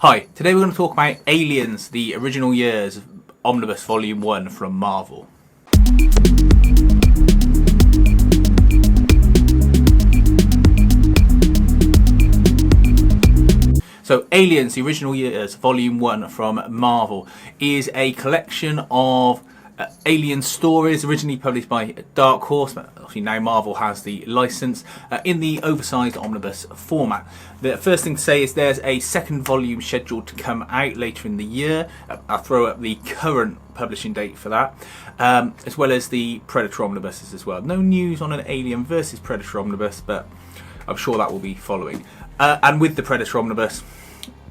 Hi, today we're going to talk about Aliens, the Original Years Omnibus Volume 1 from Marvel. So Aliens, the Original Years Volume 1 from Marvel is a collection of Alien stories originally published by Dark Horse, but obviously now Marvel has the license in the oversized omnibus format. The first thing to say is there's a second volume scheduled to come out later in the year. I'll throw up the current publishing date for that, as well as the Predator omnibuses as well. No news on an Alien versus Predator omnibus, but I'm sure that will be following. And with the Predator omnibus,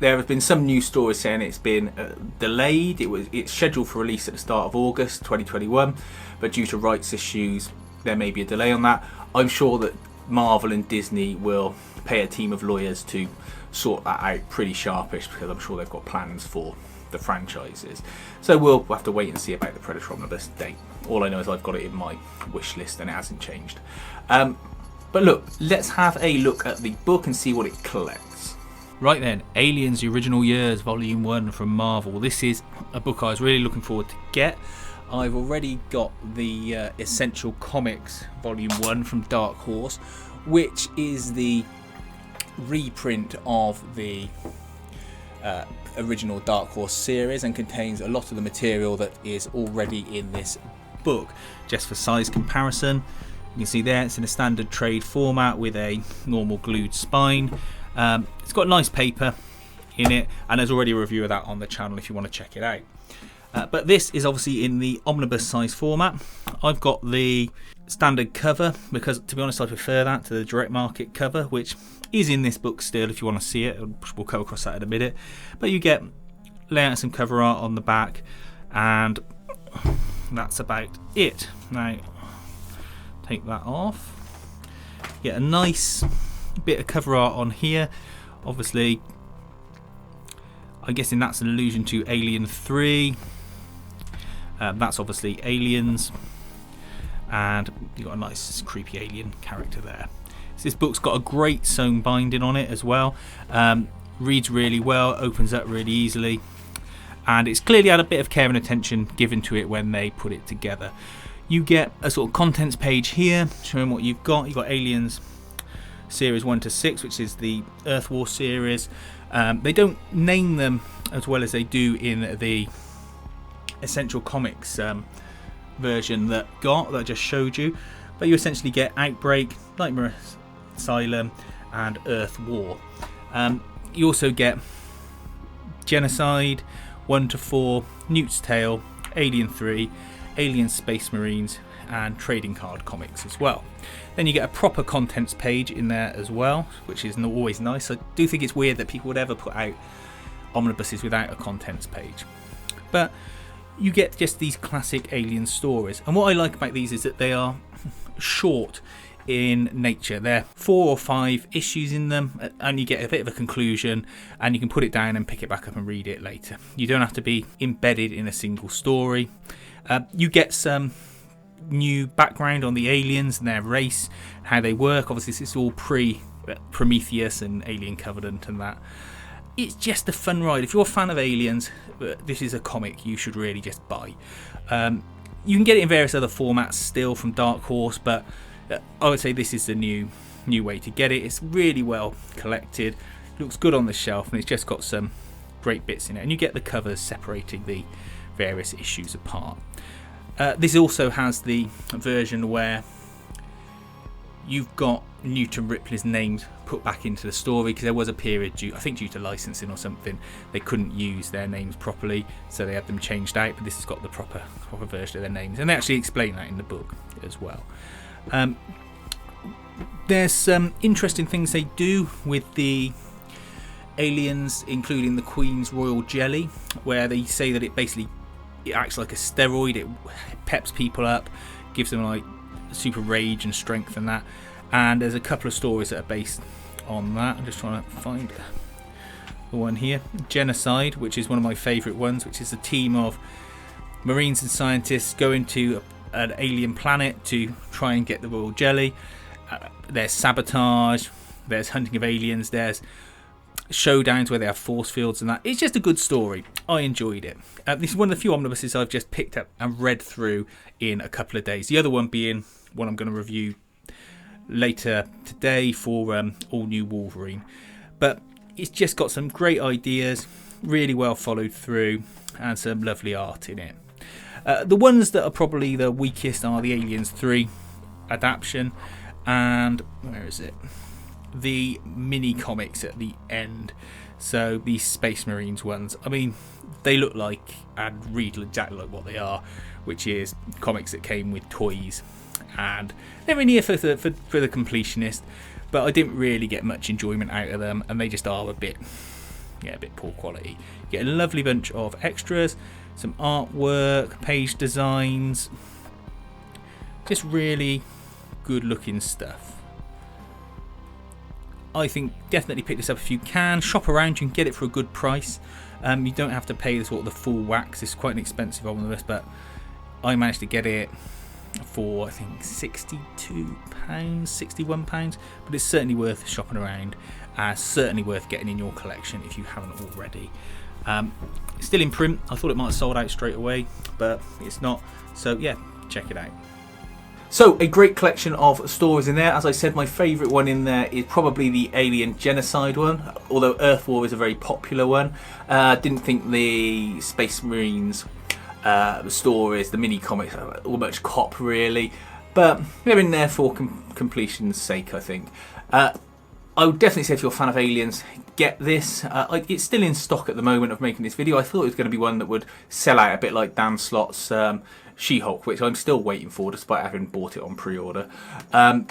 there have been some news stories saying it's been delayed. It's scheduled for release at the start of August 2021, but due to rights issues, there may be a delay on that. I'm sure that Marvel and Disney will pay a team of lawyers to sort that out pretty sharpish, because I'm sure they've got plans for the franchises. So we'll have to wait and see about the Predator Omnibus date. All I know is I've got it in my wish list and it hasn't changed. But look, let's have a look at the book and see what it collects. Right then, Aliens, the Original Years, Volume 1 from Marvel. This is a book I was really looking forward to get. I've already got the Essential Comics Volume 1 from Dark Horse, which is the reprint of the original Dark Horse series and contains a lot of the material that is already in this book. Just for size comparison, you can see there it's in a standard trade format with a normal glued spine. It's got nice paper in it, and there's already a review of that on the channel if you want to check it out. But this is obviously in the omnibus size format. I've got the standard cover because, to be honest, I prefer that to the direct market cover, which is in this book still if you want to see it. We'll come across that in a minute. But you get layout and some cover art on the back, and that's about it. Now, take that off. Get a nice bit of cover art on here. Obviously, I'm guessing that's an allusion to Alien 3. That's obviously Aliens, and you've got a nice creepy alien character there. So this book's got a great sewn binding on it as well. Reads really well, opens up really easily, and it's clearly had a bit of care and attention given to it when they put it together. You get a sort of contents page here showing what you've got. You've got Aliens Series 1 to 6, which is the Earth War series. They don't name them as well as they do in the Essential Comics version that I just showed you, but you essentially get Outbreak, Nightmare Asylum, and Earth War. You also get Genocide 1 to 4, Newt's Tale, Alien 3, Alien Space Marines, and trading card comics as well. Then you get a proper contents page in there as well, which is always nice. I do think it's weird that people would ever put out omnibuses without a contents page, but you get just these classic Alien stories. And what I like about these is that they are short in nature. They're 4 or 5 issues in them, and you get a bit of a conclusion, and you can put it down and pick it back up and read it later. You don't have to be embedded in a single story. You get some new background on the aliens and their race, how they work. Obviously this is all pre-Prometheus and Alien Covenant and that. It's just a fun ride. If you're a fan of Aliens, this is a comic you should really just buy. You can get it in various other formats still from Dark Horse, but I would say this is the new way to get it. It's really well collected, looks good on the shelf, and it's just got some great bits in it, and you get the covers separating the various issues apart. This also has the version where you've got Newt and Ripley's names put back into the story, because there was a period, due to licensing or something, they couldn't use their names properly, so they had them changed out, but this has got the proper version of their names, and they actually explain that in the book as well. There's some interesting things they do with the aliens, including the Queen's Royal Jelly, where they say that it acts like a steroid. It peps people up, gives them like super rage and strength and that. And there's a couple of stories that are based on that. I'm just trying to find the one here. Genocide, which is one of my favourite ones, which is a team of Marines and scientists going to an alien planet to try and get the royal jelly. There's sabotage, there's hunting of aliens, there's showdowns where they have force fields and that. It's just a good story. I enjoyed it. This is one of the few omnibuses I've just picked up and read through in a couple of days. The other one being one I'm going to review later today for All New Wolverine. But it's just got some great ideas, really well followed through, and some lovely art in it. The ones that are probably the weakest are the Aliens 3 adaptation and where is it? The mini comics at the end. So these Space Marines ones, I mean, they look like and read exactly like what they are, which is comics that came with toys, and they're in here for the completionist, but I didn't really get much enjoyment out of them, and they just are a bit poor quality. You get a lovely bunch of extras, some artwork, page designs, just really good looking stuff. I think definitely pick this up if you can. Shop around, you can get it for a good price. You don't have to pay the full wax. It's quite an expensive omnibus, but I managed to get it for I think £62, £61, but it's certainly worth shopping around. Certainly worth getting in your collection if you haven't already. It's still in print. I thought it might have sold out straight away, but it's not. So yeah, check it out. So, a great collection of stories in there. As I said, my favourite one in there is probably the Alien Genocide one, although Earth War is a very popular one. Didn't think the Space Marines the stories, the mini comics, all much cop really, but they're in there for completion's sake, I think. I would definitely say if you're a fan of Aliens, get this. It's still in stock at the moment of making this video. I thought it was going to be one that would sell out a bit like Dan Slott's She-Hulk, which I'm still waiting for despite having bought it on pre-order. Have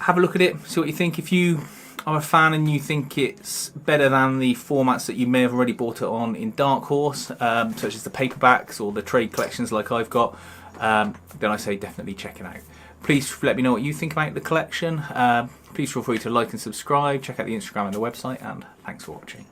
a look at it, see what you think. If you are a fan and you think it's better than the formats that you may have already bought it on in Dark Horse, such as the paperbacks or the trade collections like I've got, then I say definitely check it out. Please let me know what you think about the collection. Please feel free to like and subscribe, check out the Instagram and the website, and thanks for watching.